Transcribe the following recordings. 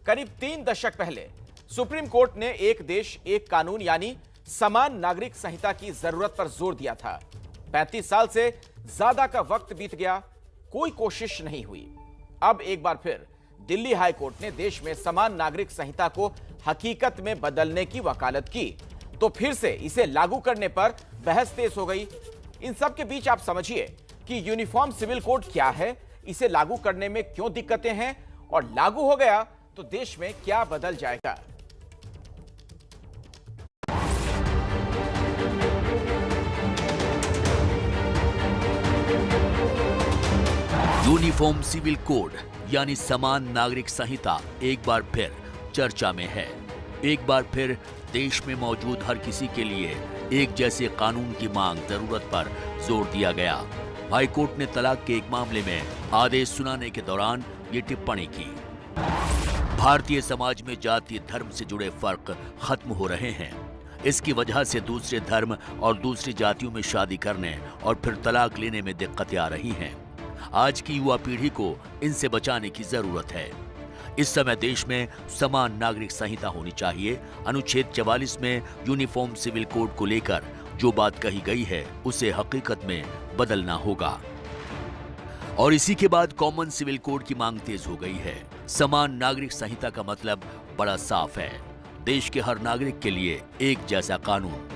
करीब 3 दशक पहले सुप्रीम कोर्ट ने एक देश एक कानून यानी समान नागरिक संहिता की जरूरत पर जोर दिया था। 35 साल से ज्यादा का वक्त बीत गया, कोई कोशिश नहीं हुई। अब एक बार फिर दिल्ली हाई कोर्ट ने देश में समान नागरिक संहिता को हकीकत में बदलने की वकालत की, तो फिर से इसे लागू करने पर बहस तेज हो गई। इन सब के बीच आप समझिए कि यूनिफॉर्म सिविल कोड क्या है, इसे लागू करने में क्यों दिक्कतें हैं, और लागू हो गया तो देश में क्या बदल जाएगा। यूनिफॉर्म सिविल कोड यानी समान नागरिक संहिता एक बार फिर चर्चा में है। एक बार फिर देश में मौजूद हर किसी के लिए एक जैसे कानून की मांग जरूरत पर जोर दिया गया। हाई कोर्ट ने तलाक के एक मामले में आदेश सुनाने के दौरान ये टिप्पणी की। भारतीय समाज में जाति धर्म से जुड़े फर्क खत्म हो रहे हैं। इसकी वजह से दूसरे धर्म और दूसरी जातियों में शादी करने और फिर तलाक लेने में दिक्कतें आ रही हैं। आज की युवा पीढ़ी को इनसे बचाने की जरूरत है। इस समय देश में समान नागरिक संहिता होनी चाहिए। अनुच्छेद 44 में यूनिफॉर्म सिविल कोड को लेकर जो बात कही गई है उसे हकीकत में बदलना होगा। और इसी के बाद कॉमन सिविल कोड की मांग तेज हो गई है। समान नागरिक संहिता का मतलब बड़ा साफ है, देश के हर नागरिक के लिए एक जैसा कानून,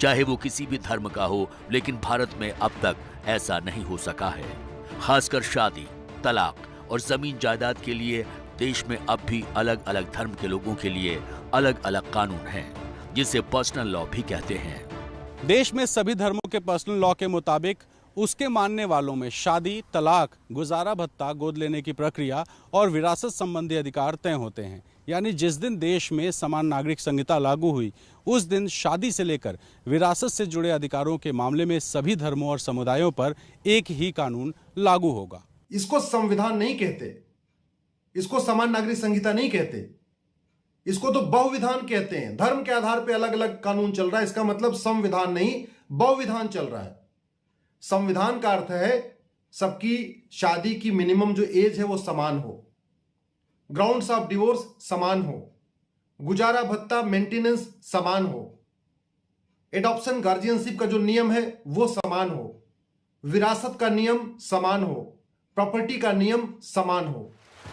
चाहे वो किसी भी धर्म का हो। लेकिन भारत में अब तक ऐसा नहीं हो सका है। खासकर शादी, तलाक और जमीन जायदाद के लिए देश में अब भी अलग अलग धर्म के लोगों के लिए अलग अलग कानून हैं, जिसे पर्सनल लॉ भी कहते हैं। देश में सभी धर्मों के पर्सनल लॉ के मुताबिक उसके मानने वालों में शादी, तलाक, गुजारा भत्ता, गोद लेने की प्रक्रिया और विरासत संबंधी अधिकार तय होते हैं। यानी जिस दिन देश में समान नागरिक संहिता लागू हुई, उस दिन शादी से लेकर विरासत से जुड़े अधिकारों के मामले में सभी धर्मों और समुदायों पर एक ही कानून लागू होगा। इसको संविधान नहीं कहते, इसको समान नागरिक संहिता नहीं कहते, इसको तो बहुविधान कहते हैं। धर्म के आधार पर अलग अलग कानून चल रहा है, इसका मतलब संविधान नहीं बहुविधान चल रहा है। संविधान का अर्थ है सबकी शादी की मिनिमम जो एज है वो समान हो, ग्राउंड्स ऑफ डिवोर्स समान हो, गुजारा भत्ता मेंटेनेंस समान हो, एडॉप्शन गार्जियनशिप का जो नियम है वो समान हो, विरासत का नियम समान हो, प्रॉपर्टी का नियम समान हो।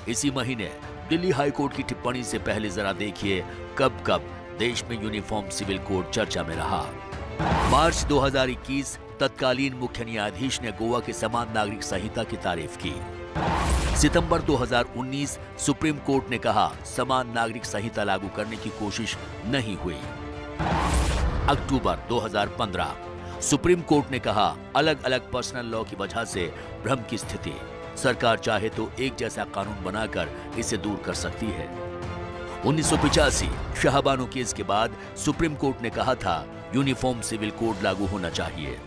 इसी महीने दिल्ली हाई कोर्ट की टिप्पणी से पहले जरा देखिए कब कब देश में यूनिफॉर्म सिविल कोड चर्चा में रहा। मार्च 2021 तत्कालीन मुख्य न्यायाधीश ने गोवा के समान नागरिक संहिता की तारीफ की। सितंबर 2019 सुप्रीम कोर्ट ने कहा समान नागरिक संहिता लागू करने की कोशिश नहीं हुई। अक्टूबर 2015 सुप्रीम कोर्ट ने कहा अलग अलग पर्सनल लॉ की वजह से भ्रम की स्थिति, सरकार चाहे तो एक जैसा कानून बनाकर इसे दूर कर सकती है। 1985 शाहबानो केस के बाद सुप्रीम कोर्ट ने कहा था यूनिफॉर्म सिविल कोड लागू होना चाहिए।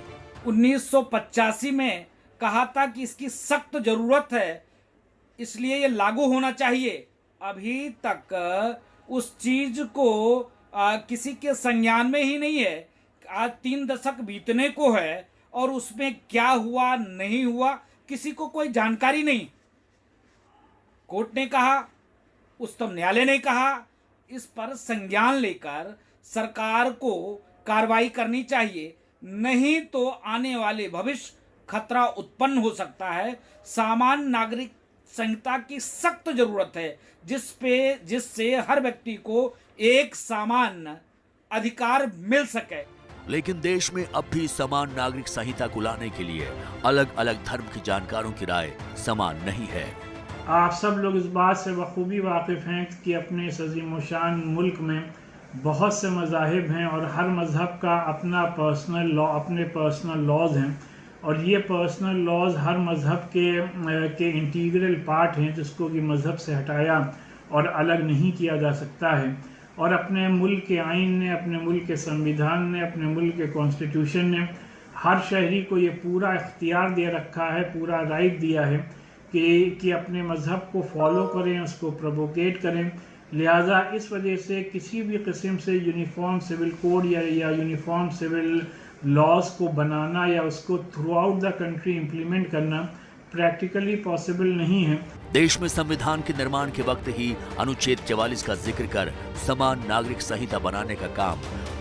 1985 में कहा था कि इसकी सख्त जरूरत है, इसलिए ये लागू होना चाहिए। अभी तक उस चीज को किसी के संज्ञान में ही नहीं है। आज 3 दशक बीतने को है और उसमें क्या हुआ नहीं हुआ किसी को कोई जानकारी नहीं। कोर्ट ने कहा, उच्चतम न्यायालय ने कहा, इस पर संज्ञान लेकर सरकार को कार्रवाई करनी चाहिए, नहीं तो आने वाले भविष्य खतरा उत्पन्न हो सकता है। समान नागरिक संहिता की सख्त जरूरत है जिससे हर व्यक्ति को एक समान अधिकार मिल सके। लेकिन देश में अब भी समान नागरिक संहिता को लाने के लिए अलग अलग धर्म के जानकारों की राय समान नहीं है। आप सब लोग इस बात से बखूबी वाकिफ हैं कि अपने इस अजीम शान मुल्क में बहुत से मज़ाहिब हैं और हर मज़हब का अपना पर्सनल लॉ, अपने पर्सनल लॉज हैं। और ये पर्सनल लॉज हर मज़हब के इंटीग्रल पार्ट हैं, जिसको कि मज़हब से हटाया और अलग नहीं किया जा सकता है। और अपने मुल्क के आइन ने, अपने मुल्क के संविधान ने, अपने मुल्क के कॉन्स्टिट्यूशन ने हर शहरी को ये पूरा इख्तियार दे रखा है, पूरा राइट दिया है कि अपने मज़हब को फॉलो करें, उसको प्रोवोकेट करें। लिहाजा इस वजह से किसी भी किस्म से यूनिफॉर्म सिविल कोड या यूनिफॉर्म सिविल लॉज को बनाना या उसको through out the country implement करना प्रैक्टिकली पॉसिबल नहीं है। देश में संविधान के निर्माण के वक्त ही अनुच्छेद 44 का जिक्र कर समान नागरिक संहिता बनाने का काम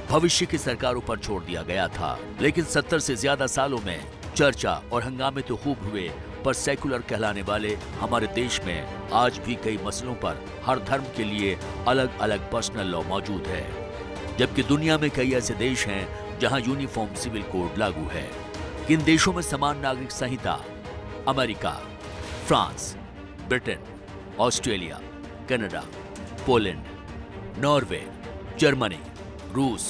भविष्य की सरकारों पर छोड़ दिया गया था, लेकिन 70 से ज्यादा सालों में चर्चा और हंगामे तो खूब हुए, पर सेकुलर कहलाने वाले हमारे देश में आज भी कई मसलों पर हर धर्म के लिए अलग अलग पर्सनल लॉ मौजूद है, जबकि दुनिया में कई ऐसे देश हैं जहां यूनिफॉर्म सिविल कोड लागू है। किन देशों में समान नागरिक संहिता? America, France, Britain, Australia, Canada, Poland, Norway, Germany, रूस,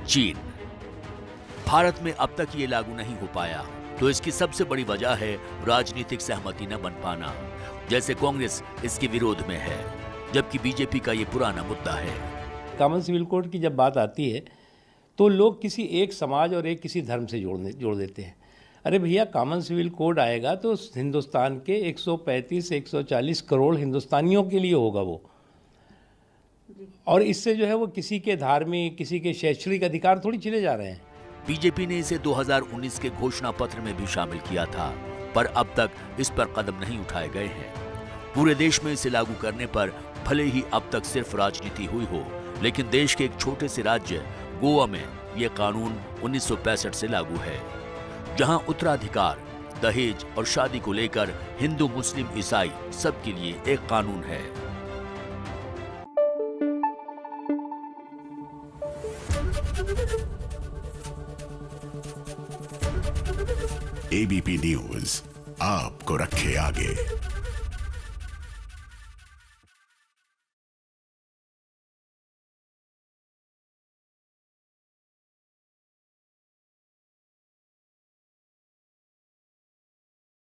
चीन। भारत में अब तक ये लागू नहीं हो पाया, तो इसकी सबसे बड़ी वजह है राजनीतिक सहमति न बन पाना। जैसे कांग्रेस इसके विरोध में है, जबकि बीजेपी का ये पुराना मुद्दा है। कॉमन सिविल कोड की जब बात आती है तो लोग किसी एक समाज और एक किसी धर्म से जोड़ देते हैं। अरे भैया, कॉमन सिविल कोड आएगा तो हिंदुस्तान के 135 से 140 करोड़ हिंदुस्तानियों के लिए होगा वो, और इससे जो है वो किसी के धार्मिक, किसी के शैक्षणिक अधिकार थोड़ी चले जा रहे हैं। बीजेपी ने इसे 2019 के घोषणा पत्र में भी शामिल किया था, पर अब तक इस पर कदम नहीं उठाए गए हैं। पूरे देश में इसे लागू करने पर भले ही अब तक सिर्फ राजनीति हुई हो, लेकिन देश के एक छोटे से राज्य गोवा में यह कानून 1965 से लागू है, जहां उत्तराधिकार, दहेज और शादी को लेकर हिंदू, मुस्लिम, ईसाई सबके लिए एक कानून है। एबीपी न्यूज आपको रखे आगे।